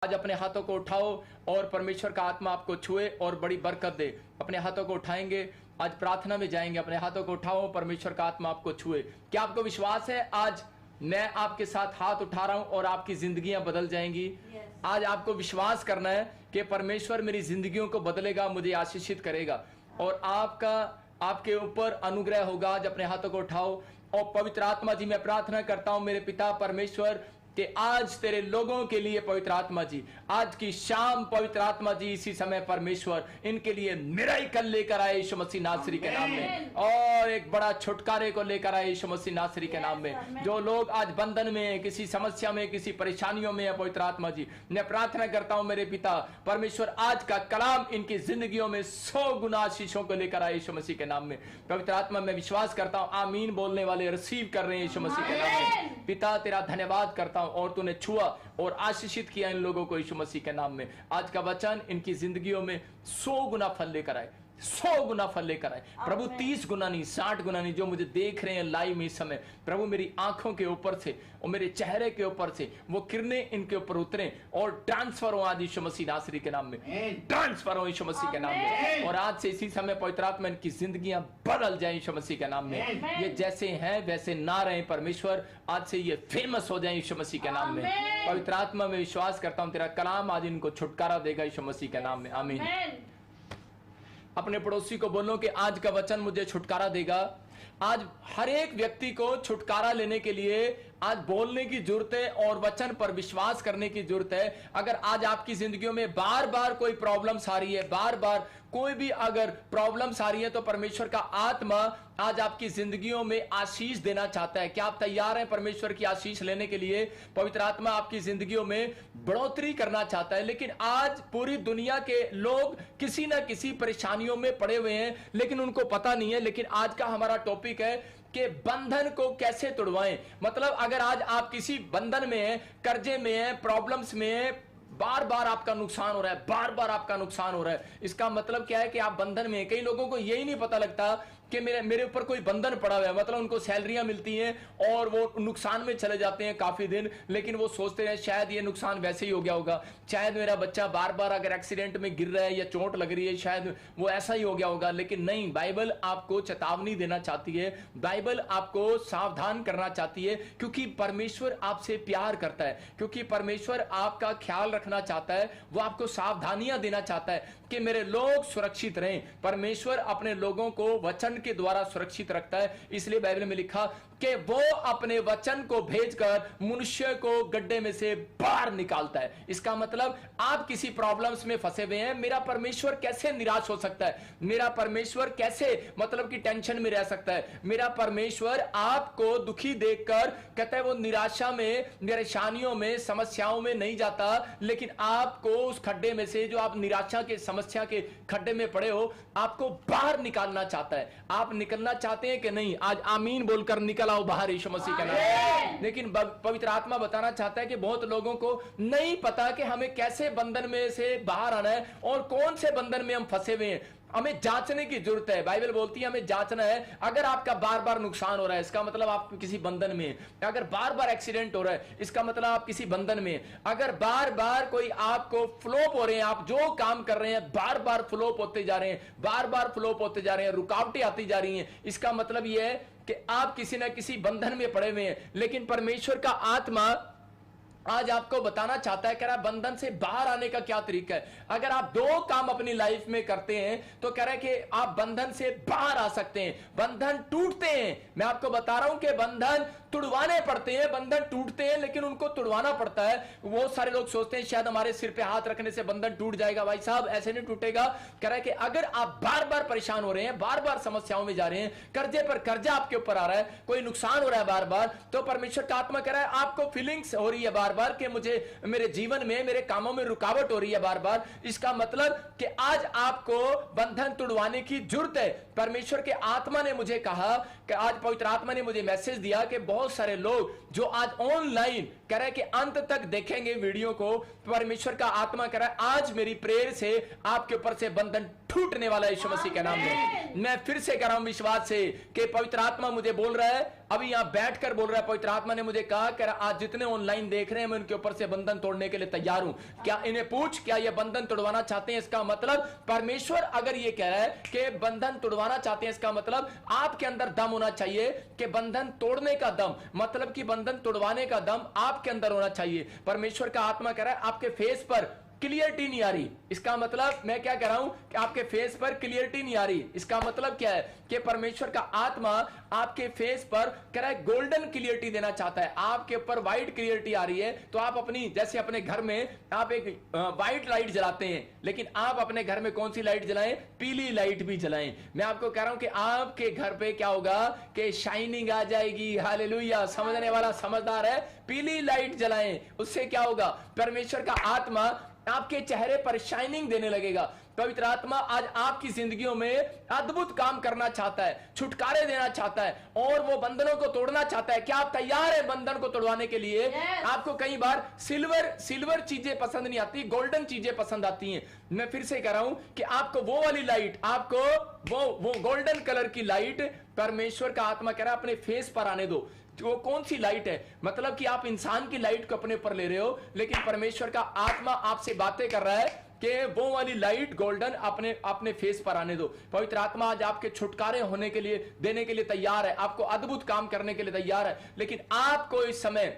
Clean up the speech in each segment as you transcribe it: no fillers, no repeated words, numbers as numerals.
आज अपने हाथों को उठाओ और परमेश्वर का आत्मा आपको छुए और बड़ी बरकत दे। अपने हाथों को उठाएंगे, आज प्रार्थना में जाएंगे, अपने हाथों को उठाओ, परमेश्वर का आत्मा आपको छुए। क्या आपको विश्वास है आज मैं आपके साथ हाथ उठा रहा हूं और आपकी जिंदगियां बदल जाएंगी? आज आपको विश्वास करना है कि परमेश्वर मेरी जिंदगियों को बदलेगा, मुझे आशीषित करेगा और आपके ऊपर अनुग्रह होगा। आज अपने हाथों को उठाओ और पवित्र आत्मा जी मैं प्रार्थना करता हूं मेरे पिता परमेश्वर कि आज तेरे लोगों के लिए पवित्र आत्मा जी, आज की शाम पवित्र आत्मा जी इसी समय परमेश्वर इनके लिए मिरेकल लेकर आए यीशु मसीह नासरी के नाम में, और एक बड़ा छुटकारे को लेकर आए यीशु मसीह नासरी के नाम में। जो लोग आज बंधन में, किसी समस्या में, किसी परेशानियों में है, पवित्र आत्मा जी मैं प्रार्थना करता हूं मेरे पिता परमेश्वर आज का कलाम इनकी जिंदगियों में 100 गुना आशीषों को लेकर आए यीशु मसीह के नाम में। पवित्र आत्मा मैं विश्वास करता हूं आमीन बोलने वाले रिसीव कर रहे हैं यीशु मसीह के नाम में। पिता तेरा धन्यवाद करता हूं और तूने छुआ और आशीषित किया इन लोगों को यीशु मसीह के नाम में। आज का वचन इनकी जिंदगियों में 100 गुना फल लेकर आए, 100 गुना फल लेकर आए प्रभु, 30 गुना नहीं, 60 गुना नहीं। जो मुझे देख रहे हैं लाइव में इस समय प्रभु, मेरी आंखों के ऊपर से और मेरे चेहरे के ऊपर से वो किरणें इनके ऊपर उतरे और ट्रांसफर हो आज यीशु मसीह नासरी के नाम में, ट्रांसफर हो यीशु मसीह के नाम में। और आज से इसी समय पवित्र आत्मा इनकी जिंदगियां बदल जाए यीशु मसीह के नाम में। ये जैसे हैं वैसे ना रहे परमेश्वर, आज से ये फेमस हो जाए यीशु मसीह के नाम में। पवित्र आत्मा में विश्वास करता हूं तेरा कलाम आज इनको छुटकारा देगा यीशु मसीह के नाम में, आमीन। अपने पड़ोसी को बोलो कि आज का वचन मुझे छुटकारा देगा। आज हर एक व्यक्ति को छुटकारा लेने के लिए आज बोलने की जरूरत है और वचन पर विश्वास करने की जरूरत है। अगर आज आपकी जिंदगियों में बार बार कोई प्रॉब्लम्स आ रही है, बार बार कोई भी अगर प्रॉब्लम्स आ रही है, तो परमेश्वर का आत्मा आज आपकी जिंदगियों में आशीष देना चाहता है। क्या आप तैयार हैं परमेश्वर की आशीष लेने के लिए? पवित्र आत्मा आपकी जिंदगियों में बढ़ोतरी करना चाहता है। लेकिन आज पूरी दुनिया के लोग किसी ना किसी परेशानियों में पड़े हुए हैं, लेकिन उनको पता नहीं है। लेकिन आज का हमारा टॉपिक है कि बंधन को कैसे तोड़वाएं। मतलब अगर आज आप किसी बंधन में हैं, कर्जे में हैं, प्रॉब्लम्स में हैं, बार बार आपका नुकसान हो रहा है, बार बार आपका नुकसान हो रहा है, इसका मतलब क्या है कि आप बंधन में हैं। कई लोगों को यही नहीं पता लगता कि मेरे ऊपर कोई बंधन पड़ा हुआ है। मतलब उनको सैलरियां मिलती हैं और वो नुकसान में चले जाते हैं काफी दिन, लेकिन वो सोचते हैं शायद ये नुकसान वैसे ही हो गया होगा, शायद मेरा बच्चा बार बार अगर एक्सीडेंट में गिर रहा है या चोट लग रही है शायद वो ऐसा ही हो गया होगा। लेकिन नहीं, बाइबल आपको चेतावनी देना चाहती है, बाइबल आपको सावधान करना चाहती है, क्योंकि परमेश्वर आपसे प्यार करता है, क्योंकि परमेश्वर आपका ख्याल रखना चाहता है, वो आपको सावधानियां देना चाहता है कि मेरे लोग सुरक्षित रहें। परमेश्वर अपने लोगों को वचन के द्वारा सुरक्षित रखता है। इसलिए बाइबल में लिखा कि वो अपने वचन को भेजकर मनुष्य को गड्ढे में से बाहर निकालता है। इसका मतलब आप किसी प्रॉब्लम्स में फंसे हुए हैं, मेरा परमेश्वर कैसे निराश हो सकता है? मेरा परमेश्वर कैसे मतलब कि टेंशन में रह सकता है? मेरा परमेश्वर आपको दुखी देखकर कहता है वो निराशा में, परेशानियों में, समस्याओं में नहीं जाता, लेकिन आपको उस खड्डे में से, जो आप निराशा के समस्या के खड्डे में पड़े हो, आपको बाहर निकालना चाहता है। आप निकलना चाहते हैं कि नहीं? आज आमीन बोलकर निकल आओ बाहर यीशु मसीह का नाम। लेकिन पवित्र आत्मा बताना चाहता है कि बहुत लोगों को नहीं पता कि हमें कैसे बंधन में से बाहर आना है और कौन से बंधन में हम फंसे हुए हैं। हमें जांचने की जरूरत है। बाइबल बोलती है हमें जांचना है। अगर आपका बार बार नुकसान हो रहा है, इसका मतलब आप किसी बंधन में हैं। अगर बार बार एक्सीडेंट हो रहा है, इसका मतलब आप किसी बंधन में हैं। अगर बार बार कोई आपको फ्लॉप हो रहे हैं, आप जो काम कर रहे हैं बार बार फ्लॉप होते जा रहे हैं, बार बार फ्लॉप होते जा रहे हैं, रुकावटें आती जा रही हैं, इसका मतलब यह है कि आप किसी ना किसी बंधन में पड़े हुए हैं। लेकिन परमेश्वर का आत्मा आज आपको बताना चाहता है, कह रहा है बंधन से बाहर आने का क्या तरीका है। अगर आप 2 काम अपनी लाइफ में करते हैं तो कह रहा है कि आप बंधन से बाहर आ सकते हैं। बंधन टूटते हैं, मैं आपको बता रहा हूं कि बंधन तुड़वाने पड़ते हैं, बंधन टूटते हैं लेकिन उनको तुड़वाना पड़ता है। वो सारे लोग सोचते हैं शायद हमारे सिर पे हाथ रखने से बंधन टूट जाएगा। भाई साहब ऐसे नहीं टूटेगा। कह रहा है कि अगर आप बार बार परेशान हो रहे हैं, बार बार समस्याओं में जा रहे हैं, कर्जे पर कर्जा आपके ऊपर आ रहा है, कोई नुकसान हो रहा है बार बार, तो परमेश्वर का आत्मा कह रहा है आपको फीलिंग्स हो रही है बार बार कि मुझे मेरे जीवन में, मेरे कामों में रुकावट हो रही है बार बार। इसका मतलब कि आज आपको बंधन तुड़वाने की जरूरत है। परमेश्वर के आत्मा ने मुझे कहा कि आज पवित्र आत्मा ने मुझे मैसेज दिया कि बहुत सारे लोग जो आज ऑनलाइन कह रहे हैं कि अंत तक देखेंगे वीडियो को, परमेश्वर का आत्मा कह रहा है आज मेरी प्रेयर से आपके ऊपर से बंधन टूटने वाला है यीशु मसीह के नाम में। मैं फिर से कह रहा हूं विश्वास से कि पवित्र आत्मा मुझे बोल रहा है अभी यहां बैठकर बोल रहा है, पवित्र आत्मा ने मुझे कहा कि आज जितने ऑनलाइन देख रहे हैं मैं उनके ऊपर से बंधन तोड़ने के लिए तैयार हूं। क्या इन्हें पूछ, क्या ये बंधन तोड़वाना चाहते हैं? इसका मतलब परमेश्वर अगर ये कह रहा है कि बंधन तोड़वाना चाहते हैं, इसका मतलब आपके अंदर दम होना चाहिए कि बंधन तोड़ने का दम, मतलब कि बंधन तोड़वाने का दम आपके अंदर होना चाहिए। परमेश्वर का आत्मा कह रहा है आपके फेस पर क्लियरिटी नहीं आ रही। इसका मतलब मैं क्या कह रहा हूं कि आपके फेस पर क्लियरिटी नहीं आ रही। इसका मतलब क्या है कि परमेश्वर का आत्मा आपके फेस पर कह रहा है गोल्डन क्लियरिटी देना चाहता है। आपके ऊपर व्हाइट क्लियरिटी आ रही है तो आप अपनी, जैसे अपने घर में आप एक व्हाइट लाइट जलाते हैं, लेकिन आप अपने घर में कौन सी लाइट जलाएं? पीली लाइट भी जलाएं। मैं आपको कह रहा हूं कि आपके घर पे क्या होगा कि शाइनिंग आ जाएगी। हालेलुया। समझने वाला समझदार है। पीली लाइट जलाएं, उससे क्या होगा? परमेश्वर का आत्मा आपके चेहरे पर शाइनिंग देने लगेगा। पवित्र आत्मा आज आपकी जिंदगियों में अद्भुत काम करना चाहता है, छुटकारे देना चाहता है और वो बंधनों को तोड़ना चाहता है। क्या आप तैयार हैं बंधन को तोड़वाने के लिए? आपको कई बार सिल्वर चीजें पसंद नहीं आती, गोल्डन चीजें पसंद आती हैं। मैं फिर से कह रहा हूं कि आपको वो वाली लाइट, आपको वो गोल्डन कलर की लाइट परमेश्वर का आत्मा कह रहा है अपने फेस पर आने दो। वो कौन सी लाइट है? मतलब कि आप इंसान की लाइट को अपने पर ले रहे हो, लेकिन परमेश्वर का आत्मा आपसे बातें कर रहा है कि वो वाली लाइट गोल्डन अपने फेस पर आने दो। पवित्र आत्मा आज आपके छुटकारे होने के लिए, देने के लिए तैयार है, आपको अद्भुत काम करने के लिए तैयार है। लेकिन आपको इस समय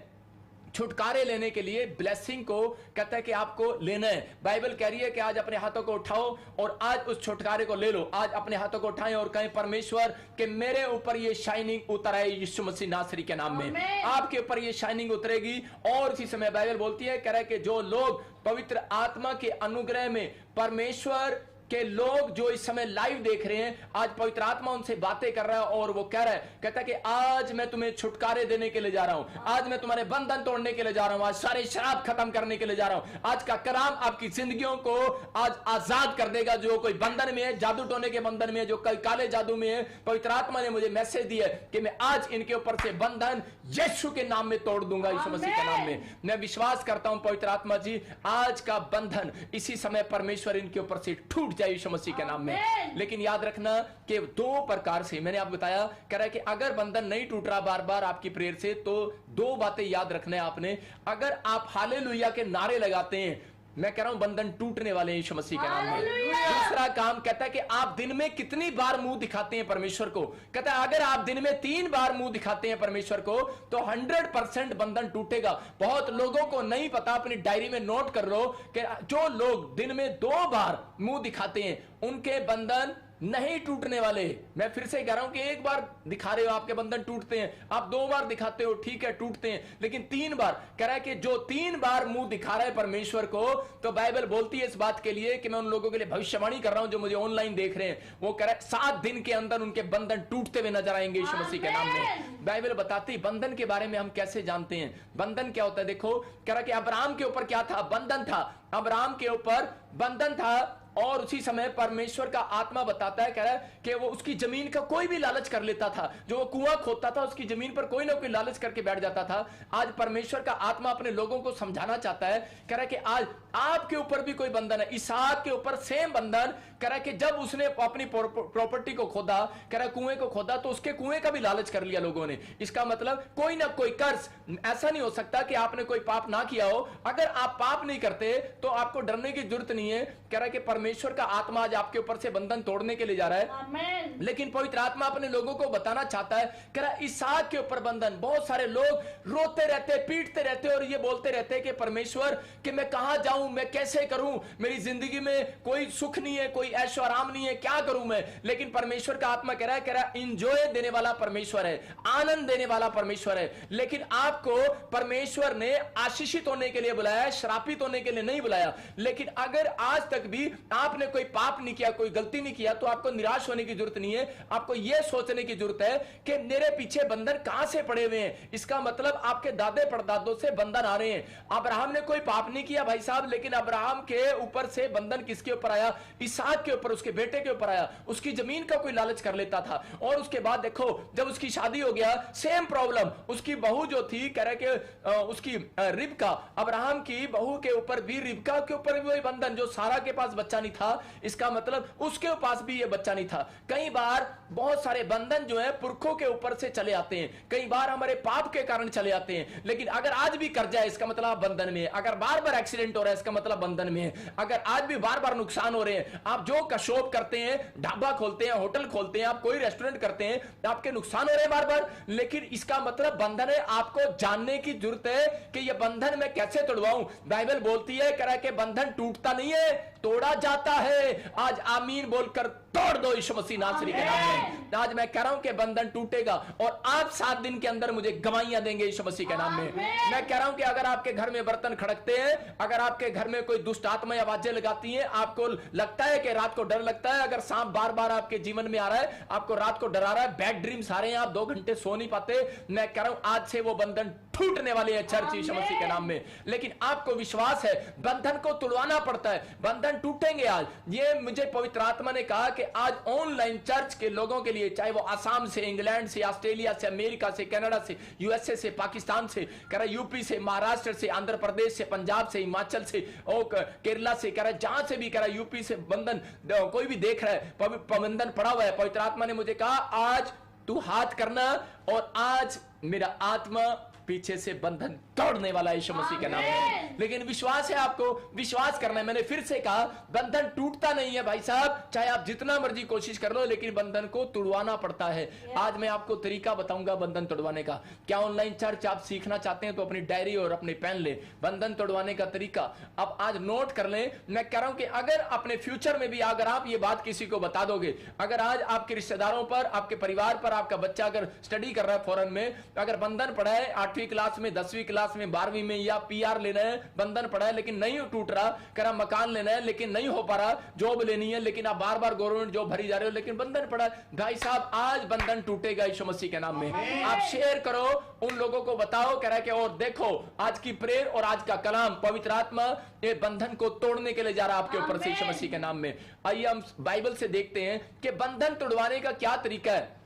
छुटकारे लेने के लिए ब्लेसिंग को कहता है कि आपको लेना है। बाइबल कह रही है कि आज अपने हाथों को उठाओ और आज उस छुटकारे को ले लो। आज अपने हाथों को उठाएं और कहें परमेश्वर कि मेरे ऊपर ये शाइनिंग उतर आए यीशु मसीह नासरी के नाम में। आपके ऊपर ये शाइनिंग उतरेगी। और इसी समय बाइबल बोलती है, कह रहा है कि जो लोग पवित्र आत्मा के अनुग्रह में, परमेश्वर के लोग जो इस समय लाइव देख रहे हैं, आज पवित्र आत्मा उनसे बातें कर रहा है और वो कह रहा है, कहता है कि आज मैं तुम्हें छुटकारे देने के लिए जा रहा हूं, आज मैं तुम्हारे बंधन तोड़ने के लिए जा रहा हूं, आज सारे शराब खत्म करने के लिए जा रहा हूं। आज का कलाम आपकी जिंदगियों को आज आजाद कर देगा। जो कोई बंधन में है, जादू टोने के बंधन में है, जो कई काले जादू में है, पवित्र आत्मा ने मुझे मैसेज दिया है कि मैं आज इनके ऊपर से बंधन यीशु के नाम में तोड़ दूंगा, यीशु मसीह के नाम में। मैं विश्वास करता हूं पवित्र आत्मा जी, आज का बंधन इसी समय परमेश्वर इनके ऊपर से टूट जाए यीशु मसीह के नाम में। लेकिन याद रखना कि दो प्रकार से मैंने आपको बताया, कह रहा है कि अगर बंधन नहीं टूट रहा बार बार आपकी प्रेयर से, तो दो बातें याद रखना है आपने। अगर आप हालेलुया के नारे लगाते हैं, मैं कह रहा हूं बंधन टूटने वाले हैं यीशु मसीह के नाम में। दूसरा काम कहता है कि आप दिन में कितनी बार मुंह दिखाते हैं परमेश्वर को। कहता है अगर आप दिन में 3 बार मुंह दिखाते हैं परमेश्वर को तो 100% बंधन टूटेगा। बहुत लोगों को नहीं पता, अपनी डायरी में नोट कर लो कि जो लोग दिन में 2 बार मुंह दिखाते हैं उनके बंधन नहीं टूटने वाले। मैं फिर से कह रहा हूं कि एक बार दिखा रहे हो आपके बंधन टूटते हैं, आप 2 बार दिखाते हो ठीक है टूटते हैं, लेकिन 3 बार कह रहा है कि जो 3 बार मुंह दिखा रहा है परमेश्वर को, तो बाइबल बोलती है इस बात के लिए कि मैं उन लोगों के लिए भविष्यवाणी कर रहा हूं जो मुझे ऑनलाइन देख रहे हैं। वो कह रहा है 7 दिन के अंदर उनके बंधन टूटते हुए नजर आएंगे यीशु मसीह के नाम में। बाइबल बताती बंधन के बारे में हम कैसे जानते हैं। बंधन क्या होता है? देखो, कह रहा कि अब्राहम के ऊपर क्या था? बंधन था। अब्राहम के ऊपर बंधन था और उसी समय परमेश्वर का आत्मा बताता है, कह रहा है कि वो उसकी जमीन का कोई भी लालच कर लेता था। जो वो कुआं खोदता था उसकी जमीन पर कोई ना कोई लालच करके बैठ जाता था। आज परमेश्वर का आत्मा अपने लोगों को समझाना चाहता है, कह रहा है कि आज आपके ऊपर भी कोई बंधन है। इसहाक के ऊपर सेम बंधन, कह रहा है कि जब उसने अपनी प्रॉपर्टी को खोदा, कह रहा है कुएं को खोदा, तो उसके कुएं का भी लालच कर लिया लोगों ने। इसका मतलब कोई ना कोई कर्ज, ऐसा नहीं हो सकता कि आपने कोई पाप ना किया हो। अगर आप पाप नहीं करते तो आपको डरने की जरूरत नहीं है। कह रहा है कि परमेश्वर का आत्मा आज आपके ऊपर से बंधन तोड़ने के लिए जा रहा है। आमीन। लेकिन पवित्र आत्मा अपने लोगों को बताना चाहता है, कह रहा है इसहाक के ऊपर बंधन। बहुत सारे लोग रोते रहते, पीटते रहते और ये बोलते रहते कि परमेश्वर कि मैं कहां जाऊं, मैं कैसे करूं, मेरी जिंदगी में कोई सुख नहीं है, कोई ऐशो आराम नहीं है, क्या करूं मैं। लेकिन परमेश्वर का आत्मा कह रहा है इंजॉय देने वाला परमेश्वर है, आनंद देने वाला परमेश्वर है। लेकिन आपको परमेश्वर ने आशीषित होने के लिए बुलाया, श्रापित होने के लिए नहीं बुलाया। लेकिन अगर आज तक भी आपने कोई पाप नहीं किया, कोई गलती नहीं किया, तो आपको निराश होने की जरूरत नहीं है। आपको यह सोचने की जरूरत है कि मेरे पीछे बंधन कहां से पड़े हुए हैं। इसका मतलब आपके दादे परदादों से बंधन आ रहे हैं। अब्राहम ने कोई पाप नहीं किया भाई साहब, लेकिन अब्राहम के ऊपर से बंधन किसके ऊपर आया? इसहाक के ऊपर, उसके बेटे के ऊपर आया। उसकी जमीन का कोई लालच कर लेता था। और उसके बाद देखो, जब उसकी शादी हो गया, सेम प्रॉब्लम। उसकी बहू जो थी, कह रहे कि उसकी रिबका, अब्राहम की बहू के ऊपर भी, रिबका के ऊपर भी वही बंधन। जो सारा के पास बच्चा नहीं था, इसका मतलब उसके पास भी ये बच्चा नहीं था। कई बार बहुत सारे बंधन जो है पुरखों के ऊपर से चले आते हैं, कई बार हमारे पाप के कारण चले आते हैं। लेकिन अगर आज भी कर्जा है, इसका मतलब आप बंधन में है। अगर बार बार एक्सीडेंट हो रहा है, इसका मतलब बंधन में है। अगर आज भी बार बार नुकसान हो रहे हैं, आप जो कशोप करते हैं, ढाबा खोलते हैं, होटल खोलते हैं, आप कोई रेस्टोरेंट करते हैं, आपके नुकसान हो रहे हैं बार बार, लेकिन इसका मतलब बंधन है। आपको जानने की जरूरत है कि यह बंधन मैं कैसे तोड़वाऊं। बाइबल बोलती है करा के बंधन टूटता नहीं है, तोड़ा जाता है। आज आमीन बोलकर तोड़ दो यीशु मसीह नासरी के नाम में। आज मैं कह रहा हूं कि बंधन टूटेगा और आप 7 दिन के अंदर मुझे गवाहियां देंगे यीशु मसीह के नाम में। मैं कह रहा हूं कि अगर आपके घर में बर्तन खड़कते हैं, अगर आपके घर में कोई दुष्ट आत्माएं आवाजें लगाती हैं, आपको लगता है कि रात को डर लगता है, अगर सांप बार बार आपके जीवन में आ रहा है, आपको रात को डरा रहा है, बैड ड्रीम्स आ रहे हैं, आप 2 घंटे सो नहीं पाते, मैं कह रहा हूं आज से वो बंधन टूटने वाले हैं चर्च यीशु मसीह के नाम में। लेकिन आपको विश्वास है, बंधन को तोड़वाना पड़ता है, बंधन टूटेंगे आज। ये मुझे पवित्र आत्मा ने कहा कि आज ऑनलाइन चर्च के लोगों के लिए, चाहे वो आसाम से, इंग्लैंड से, ऑस्ट्रेलिया से, अमेरिका से, कनाडा से, यूएसए से, पाकिस्तान से, यूपी से, महाराष्ट्र से, आंध्र प्रदेश से, पंजाब से, हिमाचल से और केरला से, जहां से भी यूपी से बंधन कोई भी देख रहा है, बंधन पड़ा हुआ है, पवित्र आत्मा ने मुझे कहा आज तू हाथ करना और आज मेरा आत्मा पीछे से बंधन तोड़ने वाला है यीशु मसीह के नाम में। लेकिन विश्वास है, आपको विश्वास करना है। मैंने फिर से कहा बंधन टूटता नहीं है भाई साहब, चाहे आप जितना मर्जी कोशिश कर लो, लेकिन बंधन को तोड़वाना पड़ता है। आज मैं आपको तरीका बताऊंगा बंधन तोड़वाने का। क्या ऑनलाइन चर्च आप सीखना चाहते हैं तो अपनी डायरी और अपनी पेन ले, बंधन तोड़वाने का तरीका अब आज नोट कर लें। मैं कह रहा हूं कि अगर अपने फ्यूचर में भी अगर आप ये बात किसी को बता दोगे, अगर आज आपके रिश्तेदारों पर, आपके परिवार पर, आपका बच्चा अगर स्टडी कर रहा है फॉरेन में, अगर बंधन पड़ा है 8वीं क्लास में, 10वीं क्लास में, 12वीं में, या पीआर लेना है, बंधन पड़ा है लेकिन नहीं टूट रहा, करा मकान लेना है लेकिन नहीं हो पा रहा, जॉब लेनी है लेकिन आप बार बार गवर्नमेंट जॉब भरी जा रहे हो लेकिन बंधन पड़ा, भाई साहब आज बंधन टूटेगा यीशु मसीह के नाम में। आप शेयर करो, उन लोगों को बताओ, कह रहा है कि और देखो आज की प्रेयर और आज का कलाम, पवित्र आत्मा ये बंधन को तोड़ने के लिए जा रहा है आपके ऊपर से यीशु मसीह के नाम में। आइए हम बाइबल से देखते हैं कि बंधन तोड़वाने का क्या तरीका है।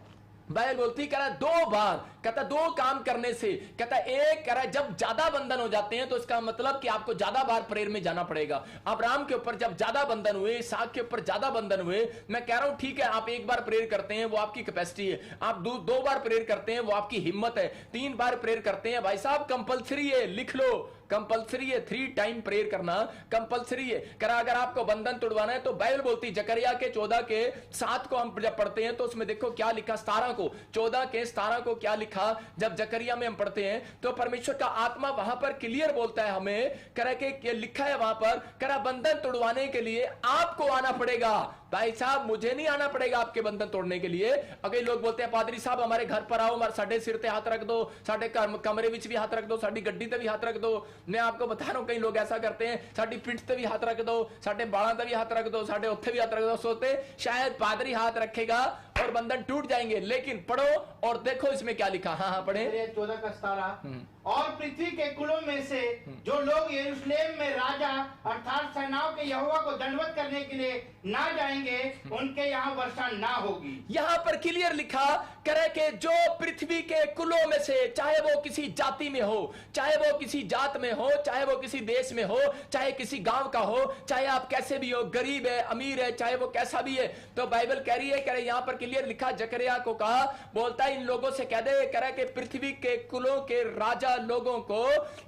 बाइबल बोलती कह रहा 2 बार, कहता 2 काम करने से, कहता एक कह रहा है जब ज्यादा बंधन हो जाते हैं तो इसका मतलब कि आपको ज्यादा बार प्रेयर में जाना पड़ेगा। अब्राहम के ऊपर जब ज्यादा बंधन हुए, इसहाक के ऊपर ज्यादा बंधन हुए, मैं कह रहा हूं ठीक है आप 1 बार प्रेयर करते हैं वो आपकी कैपेसिटी है, आप 2 बार प्रेयर करते हैं वो आपकी हिम्मत है, 3 बार प्रेयर करते हैं भाई साहब कंपलसरी है, लिख लो कंपलसरी है, 3 टाइम प्रेयर करना कंपलसरी है। करा अगर आपको बंधन तोड़वाना है तो बाइबल बोलती जकरिया के 14 के 7 को हम जब पढ़ते हैं तो उसमें देखो क्या लिखा, 17 को 14 के 17 को क्या लिखा, जब जकरिया में हम पढ़ते हैं तो परमेश्वर का आत्मा वहां पर क्लियर बोलता है हमें, करा के लिखा है वहां पर, करा बंधन तोड़वाने के लिए आपको आना पड़ेगा। भाई साहब मुझे नहीं आना पड़ेगा आपके बंधन तोड़ने के लिए। अगर लोग बोलते हैं पादरी साहब हमारे घर पर आओ, हमारे साडे सिर पे हाथ रख दो, साडे कमरे विच भी हाथ रख दो, साडी गड्डी ते भी हाथ रख दो। मैं आपको बता रहा हूं कई लोग ऐसा करते हैं, साडी पिठ ते भी हाथ रख दो, साडे बालों ते भी हाथ रख दो, साडे उत्थे भी हाथ रख दो, सोते शायद पादरी हाथ रखेगा और बंधन टूट जाएंगे। लेकिन पढ़ो और देखो इसमें क्या लिखा। हाँ पढ़े 14 का 17। और पृथ्वी के कुलों में से जो लोग यरूशलेम में राजा अर्थात सेनाओं के यहोवा को दंडवत करने के लिए ना जाएंगे उनके यहाँ वर्षा ना होगी। यहाँ पर क्लियर लिखा करे कि जो पृथ्वी के कुलों में से, चाहे वो किसी जाति में हो, चाहे वो किसी जात में हो, चाहे वो किसी देश में हो, चाहे किसी गांव का हो, चाहे आप कैसे भी हो, गरीब है अमीर है, चाहे वो कैसा भी है, तो बाइबल कह रही है, कह रहे यहाँ पर क्लियर लिखा, जकरिया को कहा, बोलता है इन लोगों से कह दे, कह रहा कि पृथ्वी के कुलों के राजा लोगों को,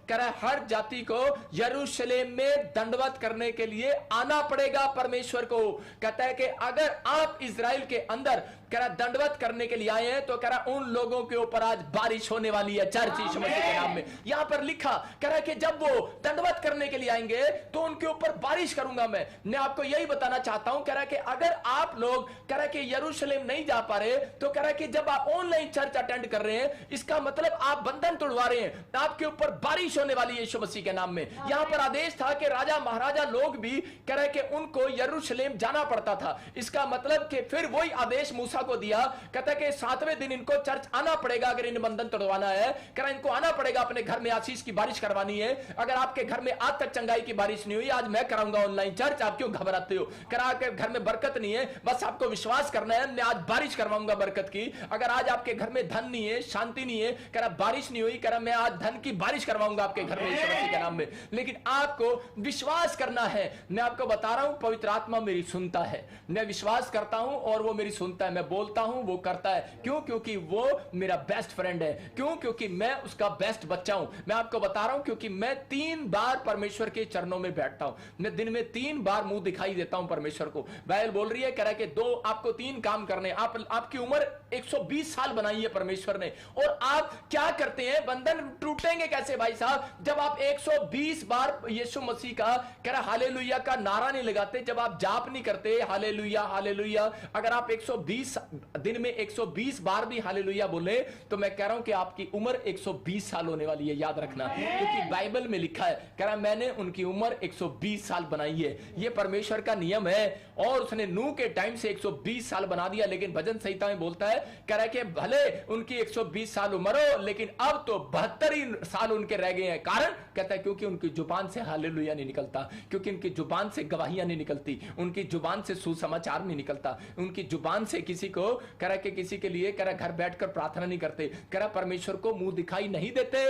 कह रहा हर जाति को यरूशलेम में दंडवत करने के लिए आना पड़ेगा परमेश्वर को। कहता है कि अगर आप इजराइल के अंदर कह रहा दंडवत करने के लिए आए हैं तो कह रहा उन लोगों के ऊपर आज बारिश होने वाली है चर्च यीशु मसीह के नाम में। यहां पर लिखा कह रहा कि जब वो दंडवत करने के लिए आएंगे तो उनके ऊपर बारिश करूंगा मैं आपको यही बताना चाहता हूं। कह रहा कि अगर आप लोग कह रहा कि यरूशलेम नहीं जा पा रहे तो कह रहा कि जब आप ऑनलाइन चर्च अटेंड कर रहे हैं इसका मतलब आप बंधन तोड़वा रहे हैं, आपके ऊपर बारिश होने वाली है यीशु मसीह के नाम में। यहां पर आदेश था कि राजा महाराजा लोग भी कह रहे कि उनको यरूशलेम जाना पड़ता था। इसका मतलब कि फिर वही आदेश मूसा को दिया, कहता है कि 7वें दिन इनको चर्च आना पड़ेगा अगर इन बंधन तोड़वाना है। कह रहा इनको आना पड़ेगा, अपने घर में आशीष की बारिश करवानी है। अगर आपके घर में आज तक चंगाई की बारिश नहीं हुई, आज मैं कराऊंगा ऑनलाइन चर्च, आप क्यों घबराते हो? कह रहा कि घर में बरकत नहीं है, बस आपको विश्वास करना है। मैं आज आज बारिश करवाऊंगा बरकत की। अगर आज आपके घर में धन नहीं है, शांति नहीं है, कह रहा बारिश नहीं हुई, कह रहा मैं आज धन की बारिश करवाऊंगा आपके घर में यीशु मसीह के नाम में। लेकिन आपको विश्वास करना है। मैं आपको बता रहा हूं, पवित्र आत्मा मेरी सुनता है। मैं विश्वास करता हूं और वो मेरी सुनता है। मैं बोलता हूं, वो करता है। क्यों? क्योंकि वो मेरा बेस्ट फ्रेंड है। क्यों? क्योंकि मैं उसका बेस्ट बच्चा हूं। मैं आपको बता रहा हूं, क्योंकि मैं 3 बार परमेश्वर के चरणों में बैठता हूं। मैं दिन में 3 बार मुंह दिखाई देता हूं परमेश्वर को। बाइबल बोल रही है, कह रहा है कि आपको 3 काम करने। आपकी उम्र 120 साल बनाई है परमेश्वर ने, और आप क्या करते हैं? बंधन टूटेंगे कैसे भाई साहब? जब आप 120 बार यीशु मसीह का कह रहा हालेलुया का नारा नहीं लगाते, जब आप जाप नहीं करते हालेलुया हालेलुया, अगर आप 120 दिन में 120 बार भी हालेलुया बोले, तो मैं कह रहा हूं कि आपकी उम्र 120 साल होने वाली है। याद रखना, क्योंकि बाइबल में लिखा है, कह रहा मैंने उनकी उम्र 120 साल बनाई है। यह परमेश्वर का नियम है, और उसने नूह के टाइम से 120 साल बना दिया। लेकिन भजन संहिता में बोलता है, कह रहा है कि भले उनकी 120 साल उम्र हो, लेकिन अब तो 72 ही साल उनके रह गए हैं। कारण कहता है क्योंकि उनकी जुबान से हालेलुया नहीं निकलता, क्योंकि उनकी जुबान से गवाहियां नहीं निकलती, उनकी जुबान से सुसमाचार नहीं निकलता, उनकी जुबान से किसी को कह रहा कि किसी के लिए कह रहा घर बैठकर प्रार्थना नहीं करते, कह रहा परमेश्वर को मुंह दिखाई नहीं देते,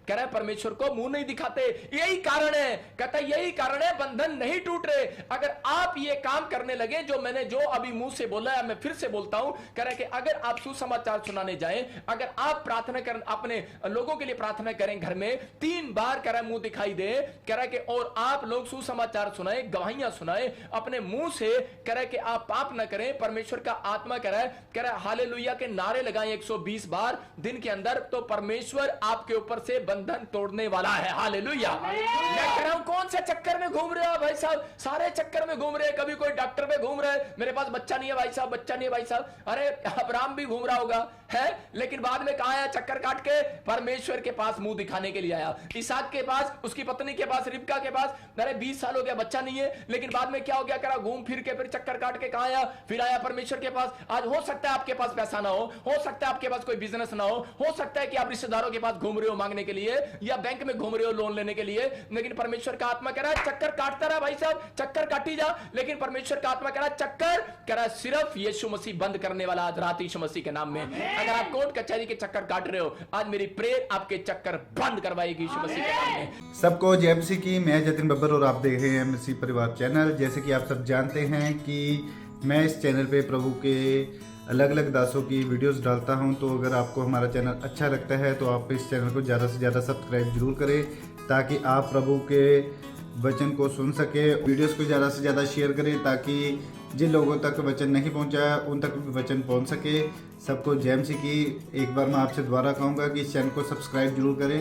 कह रहा परमेश्वर को मुंह नहीं दिखाते। यही कारण है, कहता यही कारण है बंधन नहीं टूट रहे। अगर आप ये काम करने लगे जो मैंने जो अभी मुंह से बोला है, मैं फिर से बोलता हूं, कह रहा कि अगर आप सुसमाचार सुनाने जाएं, अगर आप प्रार्थना करें, अपने लोगों के लिए प्रार्थना करें घर में 3 बार कह रहा मुंह दिखाई दे, कह रहा कि और आप लोग सुसमाचार सुनाए, गवाहियां सुनाए अपने मुंह से, कह रहा कि आप पाप ना करें, परमेश्वर का आत्मा कह रहा है हालेलुया के नारे लगाएं 120 बार दिन के अंदर, तो परमेश्वर आपके ऊपर से बंधन तोड़ने वाला है। हालेलुया। मैं कह रहा हूं, कौन से चक्कर में घूम रहे हो भाई साहब? सारे चक्कर में घूम रहे हैं। कभी कोई डॉक्टर पे घूम रहा है, मेरे पास बच्चा नहीं है भाई साहब, बच्चा नहीं है भाई साहब। अरे अब्राहम भी घूम रहा होगा है, लेकिन बाद में कहां आया? चक्कर काट के परमेश्वर के पास मुंह दिखाने के लिए आया। इसहाक के पास, उसकी पत्नी के पास, रिबका के पास, अरे 20 साल हो गया, बच्चा नहीं है, लेकिन बाद में क्या हो गया? करा घूम फिर के फिर चक्कर काट के कहां आया? फिर आया परमेश्वर के पास। आज हो सकता है आपके पास पैसा ना हो सकता है आपके पास कोई बिजनेस ना हो सकता है कि आप रिश्तेदारों के पास घूम रहे हो मांगने के लिए, या बैंक में घूम रहे हो लोन लेने के लिए, लेकिन परमेश्वर का आत्मा कह रहा है चक्कर काटता रहा भाई साहब, चक्कर काटी जा। लेकिन परमेश्वर का आत्मा कह रहा है चक्कर कह रहा है सिर्फ यीशु मसीह बंद करने वाला आज रात यीशु मसीह के नाम में। अगर आप कोर्ट कचहरी के चक्कर काट रहे हो, आज मेरी प्रेयर आपके चक्कर बंद करवाएगी यीशु मसीह के नाम में। सबको जय मसीह की। मैं जतिन बब्बर और आप देख रहे हैं मसीह परिवार चैनल। जैसे कि आप सब जानते हैं कि मैं इस चैनल पे प्रभु के अलग अलग दासों की वीडियोस डालता हूं, तो अगर आपको हमारा चैनल अच्छा लगता है तो आप इस चैनल को ज़्यादा से ज़्यादा सब्सक्राइब जरूर करें, ताकि आप प्रभु के वचन को सुन सके। वीडियोस को ज़्यादा से ज़्यादा शेयर करें, ताकि जिन लोगों तक वचन नहीं पहुंचा उन तक भी वचन पहुंच सके। सबको जय मसीह की। एक बार मैं आपसे दोबारा कहूँगा कि इस चैनल को सब्सक्राइब जरूर करें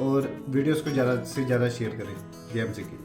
और वीडियोस को ज़्यादा से ज़्यादा शेयर करें। जय मसीह की।